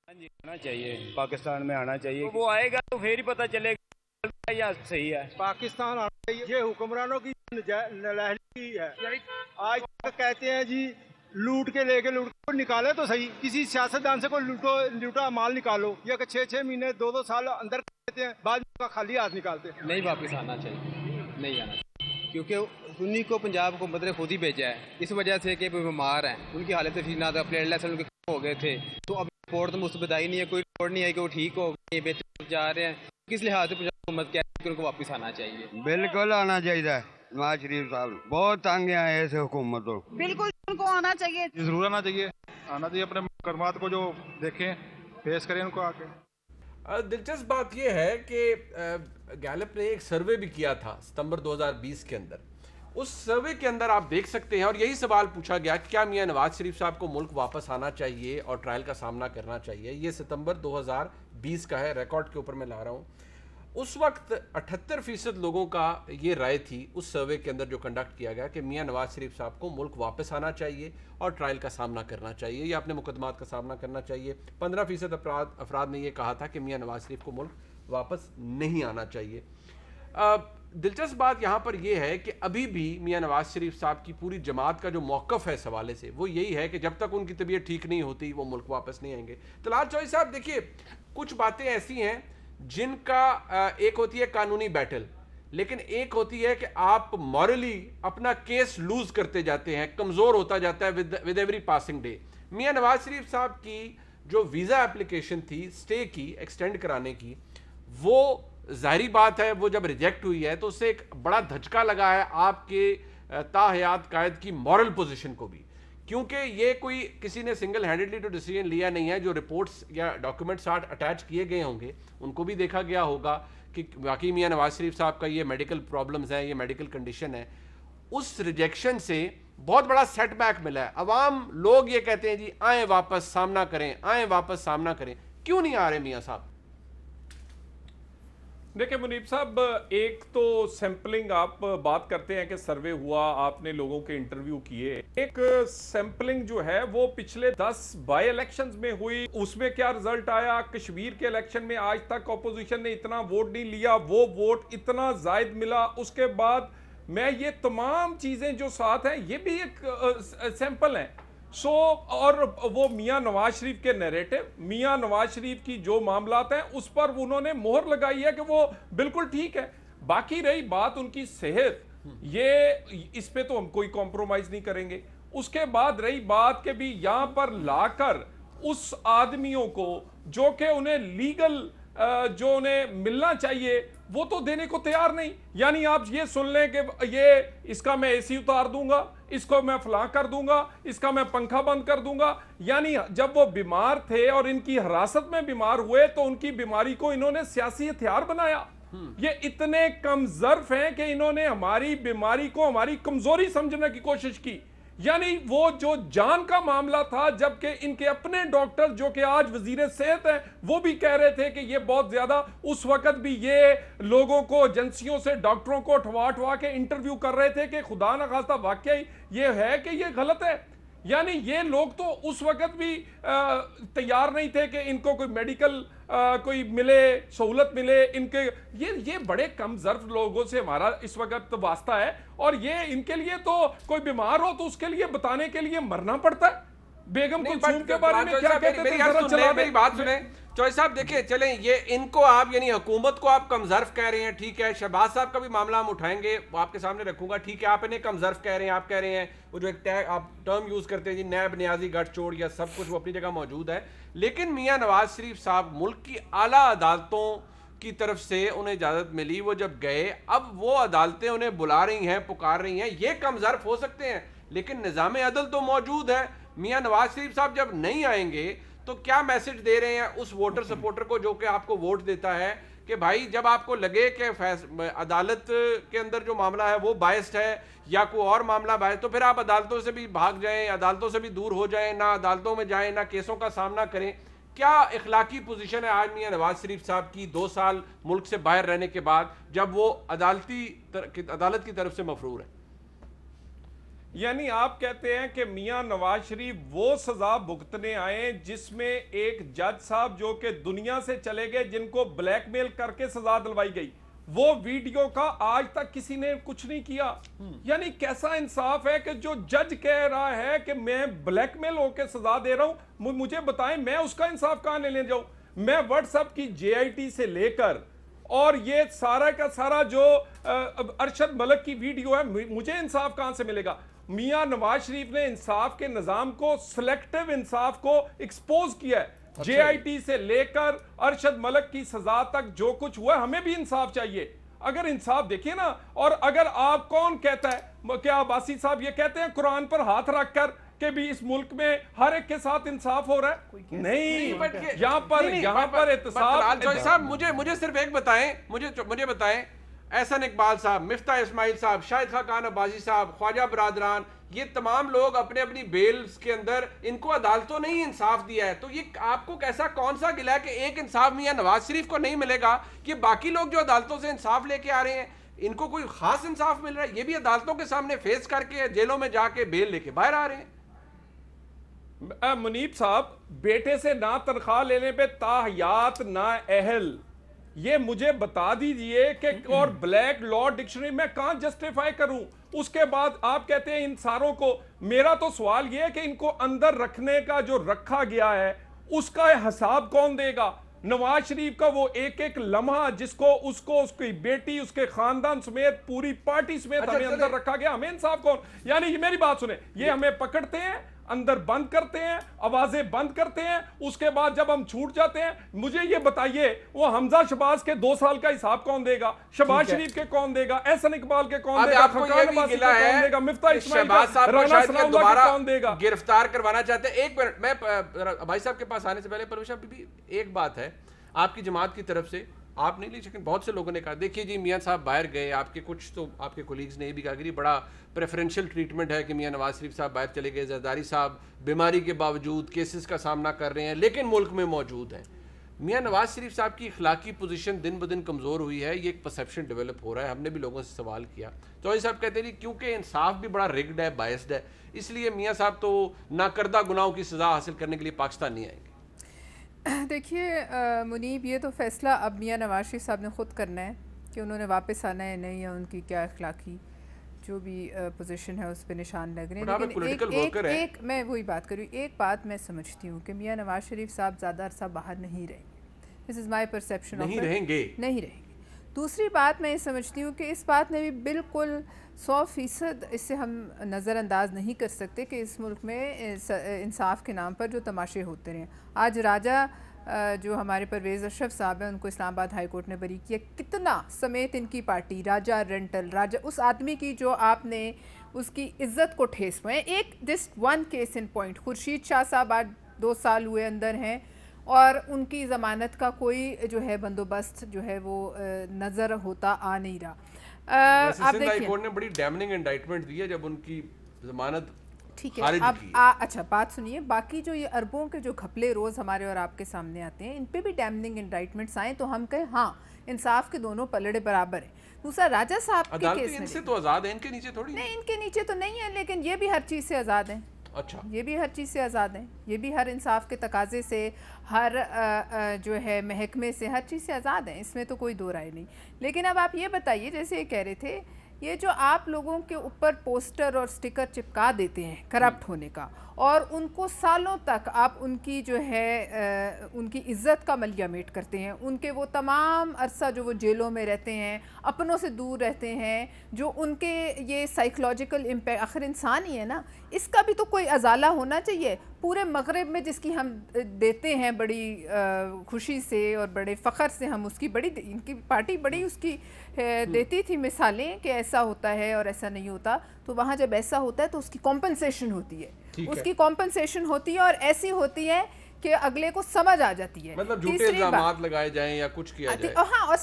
Speaker 5: ہاں جی آنا چاہیے، پاکستان میں آنا چاہیے. وہ آئے گا تو پھر ہی پتہ چلے گا یا صحیح ہے.
Speaker 6: پاکستان آنا چاہیے. یہ حکمرانوں کی نااہلی ہے. آج کہتے ہیں جی لوٹ کے لے کے نکالے تو صحیح، کسی سیاستدان سے کوئی لوٹا مال نکالو. یہ کہ 6 مہینے 2 سال اندر کرتے ہیں، بعد میں خالی ہاتھ نکالتے ہیں.
Speaker 7: نہیں واپس آنا چاہیے، نہیں آنا چاہیے، کیونکہ انہی کو پنجاب حکومت نے خود ہی بھیجا ہے اس وجہ سے کہ وہ بیمار ہیں. ان کی حالت ٹھیک نہ تھا، بلڈ لیول ان کے ہو گئے تھے، تو اب رپورٹ تو مثبت آئی نہیں ہے، کوئی رپورٹ نہیں آئی کہ وہ ٹھیک ہو گئے، بہتر جا رہے ہیں. کس لحاظ سے پنجاب حکومت کہہ رہی ہے کہ ان کو واپس آنا چاہیے.
Speaker 8: بالکل آنا چاہیے. نواز شریف صاحب بہت تنگ ہیں اس حکومت کو،
Speaker 9: بالکل ان کو آنا چاہیے،
Speaker 6: ضرور آنا چاہیے. اپنے مقدمات کو جو دیکھیں پیش کریں ان کو آ کے.
Speaker 2: دلچسپ بات یہ ہے کہ گیلپ نے ایک سروے بھی کیا تھا ستمبر 2020 کے اندر. اس سروے کے اندر آپ دیکھ سکتے ہیں اور یہی سوال پوچھا گیا کہ کیا میاں نواز شریف صاحب کو ملک واپس آنا چاہیے اور ٹرائل کا سامنا کرنا چاہیے. یہ ستمبر 2020 کا ہے، ریکارڈ کے اوپر میں لا رہا ہوں. اس وقت 78% لوگوں کا یہ رائے تھی اس سروے کے اندر جو کنڈکٹ کیا گیا کہ میاں نواز شریف صاحب کو ملک واپس آنا چاہیے اور ٹرائل کا سامنا کرنا چاہیے یا اپنے مقدمات کا سامنا کرنا چاہیے. 15% افراد نے یہ کہا تھا کہ میاں نواز شریف کو ملک واپس نہیں آنا چاہیے. دلچسپ بات یہاں پر یہ ہے کہ ابھی بھی میاں نواز شریف صاحب کی پوری جماعت کا جو موقف ہے اس حوالے سے وہ یہی ہے کہ جب تک ان کی طبیعت ٹھیک نہیں ہوتی وہ ملک واپس نہیں آئیں گے. طلال چودھری صاحب دیکھیے، کچھ باتیں ایسی ہیں جن کا ایک ہوتی ہے قانونی بیٹل، لیکن ایک ہوتی ہے کہ آپ مورلی اپنا کیس لوز کرتے جاتے ہیں، کمزور ہوتا جاتا ہے with every passing day. Mian Nawaz Sharif صاحب کی جو ویزا اپلیکیشن تھی سٹے کی ایکسٹینڈ کرانے کی، وہ ظاہری بات ہے وہ جب ریجیکٹ ہوئی ہے تو اس سے ایک بڑا دھچکا لگا ہے آپ کے تاحیات قائد کی مورل پوزیشن کو بھی، کیونکہ یہ کوئی کسی نے سنگل ہینڈڈلی تو ڈیسیجن لیا نہیں ہے. جو رپورٹس یا ڈاکیومنٹس اٹیچ کیے گئے ہوں گے ان کو بھی دیکھا گیا ہوگا کہ واقعی میاں نواز شریف صاحب کا یہ میڈیکل پرابلمز ہیں، یہ میڈیکل کنڈیشن ہے. اس ریجیکشن سے بہت بڑا سیٹ بیک ملا ہے. عوام لوگ یہ کہتے ہیں جی آئیں واپس سامنا کریں, آئیں واپس سامنا کریں. کیوں نہیں آ رہے میاں صاحب؟
Speaker 4: دیکھیں منیب صاحب, ایک تو سیمپلنگ آپ بات کرتے ہیں کہ سروے ہوا, آپ نے لوگوں کے انٹرویو کیے. ایک سیمپلنگ جو ہے وہ پچھلے 10 بائی الیکشنز میں ہوئی, اس میں کیا رزلٹ آیا؟ کشمیر کے الیکشن میں آج تک اپوزیشن نے اتنا ووٹ نہیں لیا, وہ ووٹ اتنا زائد ملا. اس کے بعد میں یہ تمام چیزیں جو ساتھ ہیں یہ بھی ایک سیمپل ہیں. اور وہ میاں نواز شریف کے نیریٹو, میاں نواز شریف کی جو معاملات ہیں اس پر انہوں نے مہر لگائی ہے کہ وہ بالکل ٹھیک ہے. باقی رہی بات ان کی صحت, یہ اس پہ تو ہم کوئی کمپرومائز نہیں کریں گے. اس کے بعد رہی بات کہ بھی یہاں پر لا کر اس آدمیوں کو جو کہ انہیں لیگل جو انہیں ملنا چاہیے وہ تو دینے کو تیار نہیں. یعنی آپ یہ سن لیں کہ یہ اس کا میں اے سی اتار دوں گا, اس کو میں فلاں کر دوں گا, اس کا میں پنکھا بند کر دوں گا. یعنی جب وہ بیمار تھے اور ان کی حراست میں بیمار ہوئے تو ان کی بیماری کو انہوں نے سیاسی ہتھیار بنایا. یہ اتنے کم ظرف ہیں کہ انہوں نے ہماری بیماری کو ہماری کمزوری سمجھنے کی کوشش کی. یعنی وہ جو جان کا معاملہ تھا, جبکہ ان کے اپنے ڈاکٹر جو کہ آج وزیر صحت ہیں وہ بھی کہہ رہے تھے کہ یہ بہت زیادہ, اس وقت بھی یہ لوگوں کو ایجنسیوں سے ڈاکٹروں کو اٹھوا کے انٹرویو کر رہے تھے کہ خدا نہ خواستہ واقعی یہ ہے کہ یہ غلط ہے. یعنی یہ لوگ تو اس وقت بھی تیار نہیں تھے کہ ان کو کوئی میڈیکل کوئی ملے, سہولت ملے. ان کے یہ بڑے کم ظرف لوگوں سے ہمارا اس وقت واسطہ ہے, اور یہ ان کے لیے تو کوئی بیمار ہو تو اس کے لیے بتانے کے لیے مرنا پڑتا ہے. بیگم کلثوم کے بارے میں کیا کہتے تھے؟
Speaker 2: میری بات سنیں چوہے صاحب. دیکھیں چلیں, یہ ان کو آپ یعنی حکومت کو آپ کم ظرف کہہ رہے ہیں, ٹھیک ہے. شہباز صاحب کا بھی معاملہ ہم اٹھائیں گے, وہ آپ کے سامنے رکھوں گا, ٹھیک ہے. آپ انہیں کم ظرف کہہ رہے ہیں, آپ کہہ رہے ہیں وہ جو ایک آپ ٹرم یوز کرتے ہیں جی نیب نیازی گٹھ چوڑ, یا سب کچھ وہ اپنی جگہ موجود ہے. لیکن میاں نواز شریف صاحب ملک کی اعلیٰ عدالتوں کی طرف سے انہیں اجازت ملی, وہ جب گئے, اب وہ عدالتیں انہیں بلا رہی ہیں, پکار رہی ہیں. یہ کم ظرف ہو سکتے ہیں لیکن نظام عدل تو موجود ہے. میاں نواز شریف صاحب جب نہیں آئیں گے تو کیا میسج دے رہے ہیں اس ووٹر سپورٹر کو جو کہ آپ کو ووٹ دیتا ہے کہ بھائی جب آپ کو لگے کہ عدالت کے اندر جو معاملہ ہے وہ بائسڈ ہے یا کوئی اور معاملہ بائسڈ, تو پھر آپ عدالتوں سے بھی بھاگ جائیں, عدالتوں سے بھی دور ہو جائیں, نہ عدالتوں میں جائیں, نہ کیسوں کا سامنا کریں. کیا اخلاقی پوزیشن ہے آج میاں نواز شریف صاحب کی 2 سال ملک سے باہر رہنے کے بعد, جب وہ عدالت کی طرف سے مفرور ہے؟
Speaker 4: یعنی آپ کہتے ہیں کہ میاں نواز شریف وہ سزا بھگتنے آئے جس میں ایک جج صاحب جو کہ دنیا سے چلے گئے, جن کو بلیک میل کر کے سزا دلوائی گئی, وہ ویڈیو کا آج تک کسی نے کچھ نہیں کیا. یعنی کیسا انصاف ہے کہ جو جج کہہ رہا ہے کہ میں بلیک میل ہو کے سزا دے رہا ہوں, مجھے بتائیں میں اس کا انصاف کہاں لے جاؤں؟ میں واٹس ایپ کی JIT سے لے کر اور یہ سارا کا سارا جو ارشد ملک کی ویڈیو ہے, مجھے انصاف کہاں سے ملے گا؟ میاں نواز شریف نے انصاف کے نظام کو, سلیکٹیو انصاف کو ایکسپوز کیا ہے. JIT سے لے کر ارشد ملک کی سزا تک جو کچھ ہوا ہے, ہمیں بھی انصاف چاہیے. اگر انصاف دیکھیں نا, اور اگر آپ کون کہتا ہے, کیا عباسی صاحب یہ کہتے ہیں قرآن پر ہاتھ رکھ کر کہ بھی اس ملک میں ہر ایک کے ساتھ انصاف ہو رہا ہے؟ نہیں, یہاں پر
Speaker 2: احتساب. مجھے صرف ایک بتائیں, مجھے بتائیں, احسن اقبال صاحب, مفتاح اسماعیل صاحب, شاہد خاقان عباسی صاحب, خواجہ برادران, یہ تمام لوگ اپنے اپنی بیلز کے اندر, ان کو عدالتوں نے ہی انصاف دیا ہے. تو یہ آپ کو کیسا کون سا گلا ہے کہ ایک انصاف میاں نواز شریف کو نہیں ملے گا کہ باقی لوگ جو عدالتوں سے انصاف لے کے آ رہے ہیں ان کو کوئی خاص انصاف مل رہا ہے؟ یہ بھی عدالتوں کے سامنے فیس کر کے جیلوں میں جا کے بیل لے کے باہر آ رہے ہیں.
Speaker 4: منیب صاحب, بیٹے سے نہ تنخواہ لینے پہ تاحیات نہ اہل, یہ مجھے بتا دیجئے کہ اور بلیک لا ڈکشنری میں کہاں جسٹیفائی کروں؟ اس کے بعد آپ کہتے ہیں ان ساروں کو, میرا تو سوال یہ ہے کہ ان کو اندر رکھنے کا جو رکھا گیا ہے اس کا حساب کون دے گا؟ نواز شریف کا وہ ایک ایک لمحہ جس کو اس کی بیٹی, اس کے خاندان سمیت, پوری پارٹی سمیت ہمیں اندر رکھا گیا, ہمیں انصاف کون؟ یعنی یہ میری بات سنیں, یہ ہمیں پکڑتے ہیں, اندر بند کرتے ہیں, آوازیں بند کرتے ہیں, اس کے بعد جب ہم چھوٹ جاتے ہیں, مجھے یہ بتائیے وہ حمزہ شہباز کے 2 سال کا حساب کون دے گا؟ شہباز شریف کے کون دے گا؟ احسن اقبال کے کون دے گا؟ خاقان عباسی کے کون دے گا؟ مفتاح اسماعیل کا, رانا ثناء اللہ کے کون دے گا؟
Speaker 2: گرفتار کروانا چاہتے ہیں. ایک منٹ, میں بھائی صاحب کے پاس آنے سے پہلے پرویز صاحب بھی ایک بات ہے, آپ کی جماعت کی طرف سے آپ نہیں لی لیکن بہت سے لوگوں نے کہا دیکھیے جی میاں صاحب باہر گئے, آپ کے کچھ تو آپ کے کولیگز نے یہ بھی کہا کہ یہ بڑا پریفرینشیل ٹریٹمنٹ ہے کہ میاں نواز شریف صاحب باہر چلے گئے, زرداری صاحب بیماری کے باوجود کیسز کا سامنا کر رہے ہیں لیکن ملک میں موجود ہیں. میاں نواز شریف صاحب کی اخلاقی پوزیشن دن بدن کمزور ہوئی ہے, یہ ایک پرسیپشن ڈیولپ ہو رہا ہے. ہم نے بھی لوگوں سے سوال کیا, چوہدری صاحب کہتے ہیں کیونکہ انصاف بھی بڑا رگڈ ہے, بائسڈ ہے, اس لیے میاں صاحب تو ناکردہ گناہوں کی سزا حاصل کرنے کے لیے پاکستان نہیں آئیں گے.
Speaker 3: دیکھیے منیب, یہ تو فیصلہ اب میاں نواز شریف صاحب نے خود کرنا ہے کہ انہوں نے واپس آنا ہے نہیں, یا ان کی کیا اخلاقی جو بھی پوزیشن ہے اس پہ نشان لگ رہے ہیں. لیکن ایک میں وہی بات کر رہی ہوں, ایک بات میں سمجھتی ہوں کہ میاں نواز شریف صاحب زیادہ عرصہ باہر نہیں رہیں گے. دس از مائی پرسیپشن.
Speaker 2: نہیں رہیں گے.
Speaker 3: دوسری بات میں یہ سمجھتی ہوں کہ اس بات میں بھی بالکل 100% اس سے ہم نظر انداز نہیں کر سکتے کہ اس ملک میں انصاف کے نام پر جو تماشے ہوتے رہے. آج راجہ جو ہمارے پرویز اشرف صاحب ہیں, ان کو اسلام آباد ہائی کورٹ نے بری کیا, کتنا سمیت ان کی پارٹی راجہ رینٹل, راجہ اس آدمی کی جو آپ نے اس کی عزت کو ٹھیس ہوئے. ایک just one case in point, Khurshid Shah صاحب آج 2 سال ہوئے اندر ہیں اور ان کی ضمانت کا کوئی جو ہے بندوبست جو ہے وہ نظر ہوتا آ نہیں رہا.
Speaker 2: آپ دیکھیں کورٹ نے بڑی ڈیمننگ انڈائٹمنٹ دی ہے جب ان کی ضمانت.
Speaker 3: ٹھیک ہے, اب اچھا بات سنیے, باقی جو یہ اربوں کے جو گھپلے روز ہمارے اور آپ کے سامنے آتے ہیں, ان پہ بھی ڈیمننگ انڈائٹمنٹس آئیں تو ہم کہیں ہاں انصاف کے دونوں پلڑے برابر ہیں. دوسرا راجہ صاحب کے کیس میں
Speaker 2: ان سے تو آزاد ہیں, ان کے نیچے تھوڑی
Speaker 3: نہیں, ان کے نیچے تو نہیں ہے, لیکن یہ بھی ہر چیز سے آزاد ہیں.
Speaker 2: اچھا,
Speaker 3: یہ بھی ہر چیز سے آزاد ہیں, یہ بھی ہر انصاف کے تقاضے سے, ہر جو ہے محکمے سے, ہر چیز سے آزاد ہیں, اس میں تو کوئی دو رائے نہیں. لیکن اب آپ یہ بتائیے, جیسے یہ کہہ رہے تھے, یہ جو آپ لوگوں کے اوپر پوسٹر اور سٹیکر چپکا دیتے ہیں کرپٹ ہونے کا, اور ان کو سالوں تک آپ ان کی جو ہے ان کی عزت کا ملیہ میٹ کرتے ہیں, ان کے وہ تمام عرصہ جو وہ جیلوں میں رہتے ہیں, اپنوں سے دور رہتے ہیں, جو ان کے یہ سائیکلوجیکل امپیکٹ, آخر انسان ہی ہے نا, اس کا بھی تو کوئی ازالہ ہونا چاہیے. پورے مغرب میں جس کی ہم دیتے ہیں بڑی خوشی سے اور بڑے فخر سے, ہم اس کی بڑی, ان کی پارٹی بڑی اس کی دیتی تھی مثالیں کہ ایسا ہوتا ہے اور ایسا نہیں ہوتا, تو وہاں جب ایسا ہوتا ہے تو اس کی کمپنسیشن ہوتی ہے, اس کی کمپنسیشن ہوتی ہے, اور ایسی ہوتی ہے کہ اگلے کو سمجھ آ جاتی ہے.
Speaker 2: مطلب جھوٹے الزامات لگائے جائیں یا کچھ کیا جائے.
Speaker 3: ہاں, اور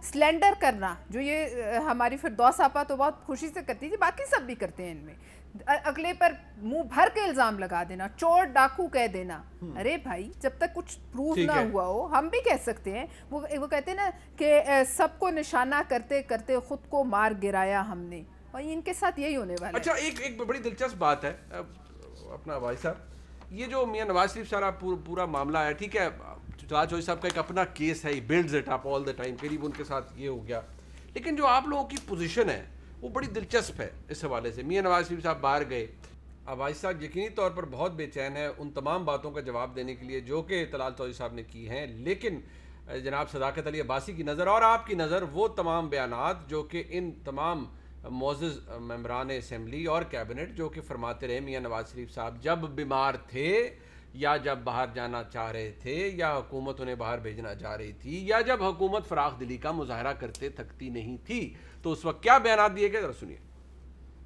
Speaker 3: سلینڈر کرنا, جو یہ ہماری فردوس آپا تو بہت خوشی سے کرتی تھی, باقی سب بھی کرتے ہیں ان میں, اگلے پر منہ بھر کے الزام لگا دینا, چور ڈاکو کہہ دینا. ارے بھائی, جب تک کچھ پروف نہ ہوا ہو, ہم بھی کہہ سکتے ہیں, وہ کہتے ہیں نا کہ سب کو نشانہ کرتے کرتے خود کو مار گرایا ہم نے, اور ان کے ساتھ یہی ہونے والا ہے.
Speaker 2: اچھا, ایک بڑی دلچسپ بات ہے اپنا بھائی صاحب, یہ جو میاں نواز شریف صاحب پورا معاملہ ہے, ٹھیک ہے, راج چوہدری صاحب کا ایک اپنا کیس ہے, builds it up all the time, قریب ان کے ساتھ یہ ہو گیا, لیکن جو آپ لوگوں کی پوزیشن ہے وہ بڑی دلچسپ ہے اس حوالے سے. میاں نواز شریف صاحب باہر گئے, اب بھائی صاحب یقینی طور پر بہت بے چین ہے ان تمام باتوں کا جواب دینے کے لیے جو کہ طلال چودھری صاحب نے کی ہیں, لیکن جناب صداقت علی عباسی کی نظر اور آپ کی نظر وہ تمام بیانات جو کہ ان تمام معزز ممبران اسمبلی اور کیبنٹ جو کہ فرماتے رہے میاں نواز شریف صاحب جب بیمار تھے, یا جب باہر جانا چاہ رہے تھے, یا حکومت انہیں باہر بھیجنا چاہ رہی تھی, یا جب حکومت فراخ دلی کا مظاہرہ کرتے تھکتی نہیں تھی, تو اس وقت کیا بیانات دیے گئے, ذرا سنیے.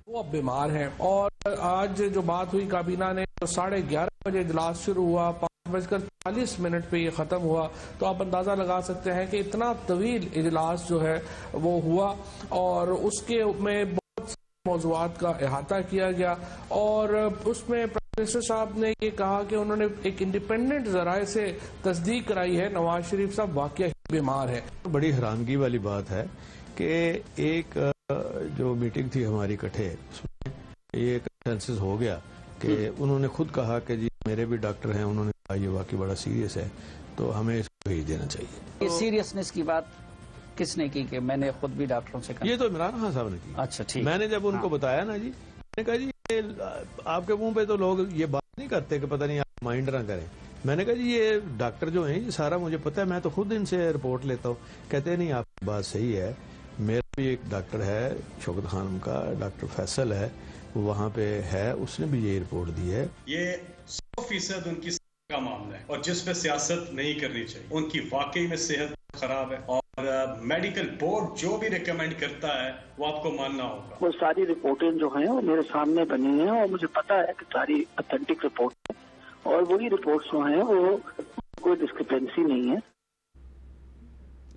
Speaker 9: وہ اب بیمار ہیں, اور آج جو بات ہوئی کابینہ نے, 11:30 بجے اجلاس شروع ہوا, 5:40 پہ یہ ختم ہوا, تو آپ اندازہ لگا سکتے ہیں کہ اتنا طویل اجلاس جو ہے وہ ہوا, اور اس کے میں بہت سے موضوعات کا احاطہ کیا گیا, اور اس میں منسٹر صاحب نے یہ کہا کہ انہوں نے ایک انڈیپینڈنٹ ذرائع سے تصدیق کرائی ہے نواز شریف صاحب واقعی بیمار ہے.
Speaker 10: بڑی حیرانگی والی بات ہے کہ ایک جو میٹنگ تھی ہماری اکٹھے, اس میں یہ کنسنسس ہو گیا کہ انہوں نے خود کہا کہ جی میرے بھی ڈاکٹر ہیں, انہوں نے کہا یہ واقعی بڑا سیریس ہے, تو ہمیں اس کو بھیج دینا چاہیے.
Speaker 11: یہ سیریسنس کی بات کس نے کی کہ میں نے خود بھی ڈاکٹروں سے کہا؟
Speaker 10: یہ تو عمران خان صاحب نے کی.
Speaker 11: اچھا ٹھیک.
Speaker 10: میں نے جب ان کو بتایا نا جی, میں نے کہا جی آپ کے منہ پہ تو لوگ یہ بات نہیں کرتے کہ پتہ نہیں آپ مائنڈ نہ کریں. میں نے کہا جی یہ ڈاکٹر جو ہیں یہ سارا مجھے پتہ ہے, میں تو خود ان سے رپورٹ لیتا ہوں. کہتے نہیں آپ کی بات صحیح ہے, میرا بھی ایک ڈاکٹر ہے شوکت خانم کا, ڈاکٹر فیصل ہے, وہ وہاں پہ ہے, اس نے بھی یہ رپورٹ دی ہے.
Speaker 12: یہ 100% ان کی صحت کا معاملہ ہے, اور جس پہ سیاست نہیں کرنی چاہیے. ان کی واقعی میں صحت خراب ہے, اور میڈیکل بورڈ جو بھی ریکمینڈ کرتا ہے وہ آپ کو ماننا ہوگا.
Speaker 13: وہ ساری رپورٹیں جو ہیں وہ میرے سامنے بنی ہیں, اور مجھے پتا ہے کہ ساری اتھینٹک رپورٹ ہیں, اور وہی رپورٹس جو ہیں وہ کوئی ڈسکرپنسی نہیں ہے.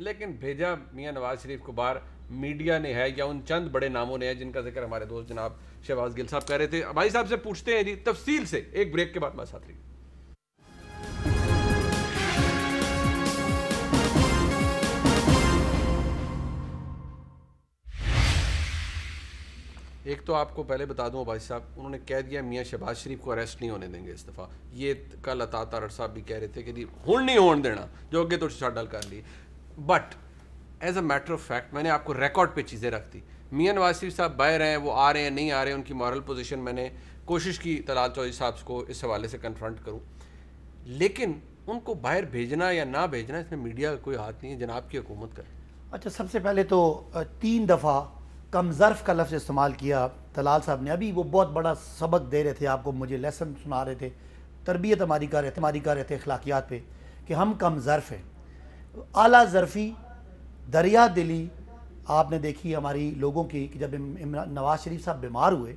Speaker 2: لیکن بھیجا میاں نواز شریف کو باہر میڈیا نے ہے یا ان چند بڑے ناموں نے ہے جن کا ذکر ہمارے دوست جناب شہباز گل صاحب کہہ رہے تھے. بھائی صاحب سے پوچھتے ہیں جی تفصیل سے, ایک بریک کے بعد میں ساتھ رہی. ایک تو آپ کو پہلے بتا دوں بھائی صاحب, انہوں نے کہہ دیا میاں شہباز شریف کو اریسٹ نہیں ہونے دیں گے اس دفعہ. یہ کل عطا تارڑ صاحب بھی کہہ رہے تھے کہ جی ہن نہیں ہون دینا, جو اگے تو شاڈل کر لی. But as a matter of fact میں نے آپ کو ریکارڈ پہ چیزیں رکھ دی. میاں نواز شریف صاحب باہر ہیں, وہ آ رہے ہیں نہیں آ رہے ہیں, ان کی مورل پوزیشن میں نے کوشش کی طلال چودھری صاحب کو اس حوالے سے کنفرنٹ کروں, لیکن ان کو باہر بھیجنا یا نہ بھیجنا اس میں میڈیا کا کوئی ہاتھ نہیں ہے, جناب کی حکومت کا.
Speaker 1: اچھا, سب سے پہلے تو 3 دفعہ کم ظرف کا لفظ استعمال کیا طلال صاحب نے. ابھی وہ بہت بڑا سبق دے رہے تھے آپ کو, مجھے لیسن سنا رہے تھے, تربیت ہماری کر رہے تھے اخلاقیات پہ کہ ہم کم ظرف ہیں. اعلیٰ ظرفی, دریا دلی آپ نے دیکھی ہماری لوگوں کی کہ جب نواز شریف صاحب بیمار ہوئے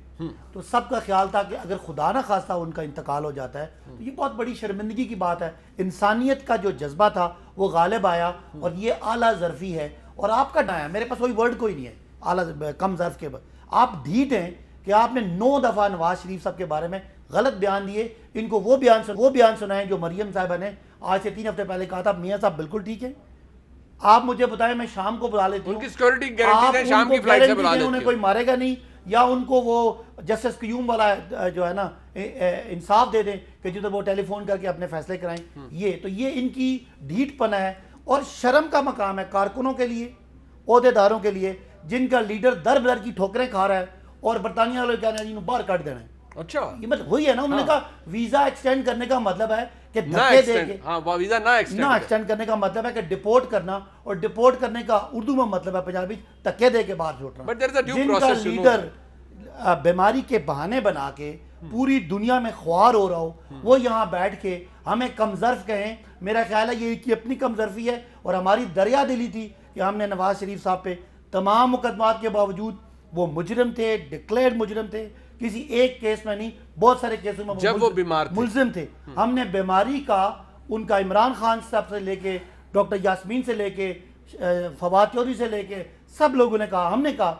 Speaker 1: تو سب کا خیال تھا کہ اگر خدا نہ خواستہ ان کا انتقال ہو جاتا ہے تو یہ بہت بڑی شرمندگی کی بات ہے. انسانیت کا جو جذبہ تھا وہ غالب آیا, اور یہ اعلیٰ ظرفی ہے. اور آپ کا ڈایا, میرے پاس کوئی ورڈ کوئی نہیں ہے اعلیٰ کم ظرف کے بعد. آپ ڈھیٹ ہیں کہ آپ نے 9 دفعہ نواز شریف صاحب کے بارے میں غلط بیان دیے. ان کو وہ بیان سنائیں جو مریم صاحبہ نے آج سے 3 ہفتے پہلے کہا تھا میاں صاحب بالکل ٹھیک ہے. آپ مجھے بتائیں, میں شام کو بلا لیتی ہوں,
Speaker 2: ان کی سیکورٹی گارنٹی ہے, شام کی فلائٹ سے بلا لیتی ہوں,
Speaker 1: انہیں کوئی مارے گا نہیں, یا ان کو وہ جسٹس قیوم والا جو ہے نا انصاف دے دیں کہ جو وہ ٹیلی فون کر کے اپنے فیصلے کرائیں. یہ ان کی ڈھیٹ پنا ہے, اور شرم کا مقام ہے کارکنوں کے لیے, عہدے داروں کے لیے, جن کا لیڈر در بدر کی ٹھوکریں کھا رہا ہے اور برطانیہ والے کہہ رہے ہیں جنہوں باہر کاٹ دینا ہے.
Speaker 2: اچھا,
Speaker 1: یہ مطلب وہی ہے نا, انہوں نے کہا ویزا ایکسٹینڈ کرنے کا مطلب ہے کہ دھکے دے کے,
Speaker 2: ویزا نہ
Speaker 1: ایکسٹینڈ کرنے کا مطلب ہے کہ ڈپورٹ کرنا, اور ڈپورٹ کرنے کا اردو میں مطلب ہے پنجابی دھکے دے کے باہر چھوڑنا. جن کا لیڈر بیماری کے بہانے بنا کے پوری دنیا میں خوار ہو رہا ہو, وہ یہاں بیٹھ کے ہمیں کم ظرف کہیں. میرا خیال ہے یہ کی اپنی کم ظرفی ہے, اور ہماری دریا دلی تھی کہ ہم نے نواز شریف صاحب پہ تمام مقدمات کے باوجود, وہ مجرم تھے, ڈکلیئرڈ مجرم تھے, کسی ایک کیس میں نہیں بہت سارے کیسوں میں
Speaker 2: جب وہ بیمار
Speaker 1: ملزم تھے. ہم نے بیماری کا ان کا عمران خان صاحب سے لے کے ڈاکٹر یاسمین سے لے کے فواد چودھری سے لے کے سب لوگوں نے کہا, ہم نے کہا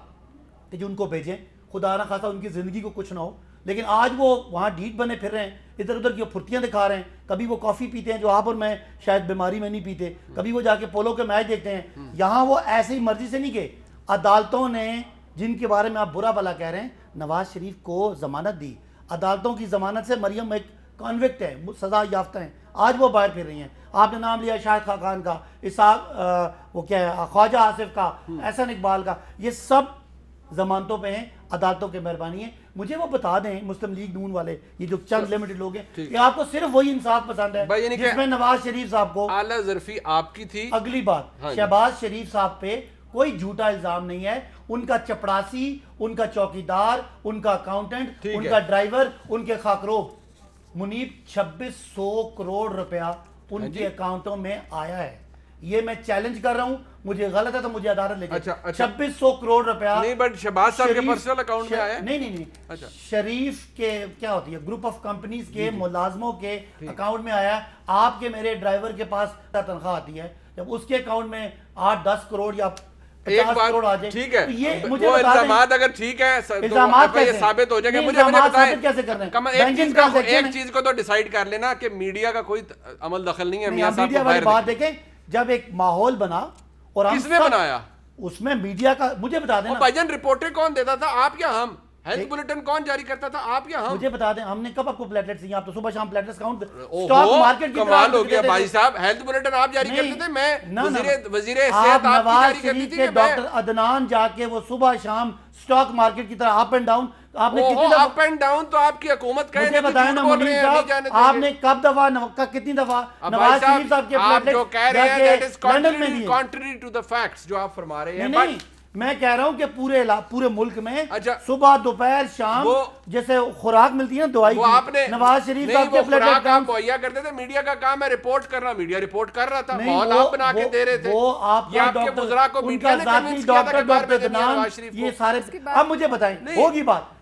Speaker 1: کہ جو ان کو بھیجیں, خدا نہ خواستہ ان کی زندگی کو کچھ نہ ہو. لیکن آج وہ وہاں ڈھیٹ بنے پھر رہے ہیں, ادھر ادھر کی پھرتیاں دکھا رہے ہیں. کبھی وہ کافی پیتے ہیں جو آپ اور میں شاید بیماری میں نہیں پیتے, کبھی وہ جا کے پولو کے میچ دیکھتے ہیں. یہاں وہ ایسے ہی مرضی سے نہیں گئے, عدالتوں نے جن کے بارے میں آپ برا بھلا کہہ رہے ہیں نواز شریف کو ضمانت دی. عدالتوں کی ضمانت سے مریم ایک کانوکٹ ہے, سزا یافتہ ہیں, آج وہ باہر پھر رہی ہیں. آپ نے نام لیا شاہد خاقان کا, وہ کیا ہے خواجہ آصف کا, احسن اقبال کا, یہ سب ضمانتوں پہ ہیں, عدالتوں کی مہربانی ہے. مجھے وہ بتا دیں مسلم لیگ نون والے, یہ جو چند لمیٹڈ لوگ ہیں, کہ آپ کو صرف وہی انصاف پسند ہے جس میں نواز شریف صاحب کو
Speaker 2: اعلیٰ ظرفی آپ کی تھی.
Speaker 1: اگلی بات, شہباز شریف صاحب پہ کوئی جھوٹا الزام نہیں ہے. ان کا چپڑاسی, ان کا چوکیدار, ان کا اکاؤنٹنٹ, ان کا ڈرائیور, ان کے خاکروب منیب 2600 کروڑ روپیہ ان کے اکاؤنٹوں میں آیا ہے. یہ میں چیلنج کر رہا ہوں, مجھے غلط ہے تو مجھے عدالت لے کے 2600 کروڑ روپیہ
Speaker 2: نہیں, بٹ شہباز صاحب کے پرسنل اکاؤنٹ میں آیا
Speaker 1: نہیں. شریف کے کیا ہوتی ہے گروپ آف کمپنیز کے ملازموں کے اکاؤنٹ میں آیا. آپ کے میرے ڈرائیور کے پاس تنخواہ آتی ہے, جب اس کے اکاؤنٹ میں 8-10 کروڑ یا 50 کروڑ آ جائے,
Speaker 2: ٹھیک ہے, وہ الزامات اگر ٹھیک ہے یہ ثابت ہو جائے گا. مجھے بتائیں ایک چیز کو تو ڈیسائیڈ کر لینا کہ میڈیا کا کوئی عمل دخل نہیں ہے. میاں صاحب
Speaker 1: میڈیا والی بات دیکھیں, جب ایک ماحول بنا اور
Speaker 2: کس نے بنایا,
Speaker 1: اس میں میڈیا کا, مجھے بتا دیں
Speaker 2: بھائی جان رپورٹیں کون دیتا تھا, آپ یا ہم؟ ہیلتھ بلیٹن کون جاری کرتا تھا, آپ یا ہم؟
Speaker 1: مجھے بتا دیں ہم نے کب آپ کو پلیٹلیٹس دیا؟ آپ تو صبح شام پلیٹلیٹس کاؤنٹ سٹاک مارکیٹ کی
Speaker 2: کمال ہو گیا بھائی صاحب. ہیلتھ بلیٹن آپ جاری کرتے تھے, میں وزیر صحت آپ جاری کرتی تھی.
Speaker 1: ڈاکٹر عدنان جا کے وہ صبح شام سٹاک مارکیٹ کی طرح اپ اینڈ ڈاؤن, آپ نے کتنی دفعہ
Speaker 2: اپ اینڈ ڈاؤن تو آپ کی حکومت کا ہے.
Speaker 1: مجھے بتائیں نا منیر صاحب, آپ نے کب دفعہ کتنی دفعہ نواز شریف صاحب کے
Speaker 2: آپ جو کہہ رہے ہیں that is
Speaker 1: لندن میں دیے,
Speaker 2: contrary to the facts جو آپ فرما رہے ہیں.
Speaker 1: نہیں, میں کہہ رہا ہوں کہ پورے ملک میں صبح دوپہر شام جیسے خوراک ملتی ہے دوائی کی, نواز شریف صاحب کے
Speaker 2: خوراک آپ مہیا کرتے تھے. میڈیا کا کام ہے رپورٹ کرنا, میڈیا رپورٹ کر رہا تھا, ماحول آپ بنا کے دے رہے تھے.
Speaker 1: وہ آپ کے
Speaker 2: وزراء کو
Speaker 1: ان کا ذاتی ڈاکٹر عدنان, یہ سارے. اب مجھے بتائیں, ہوگی بات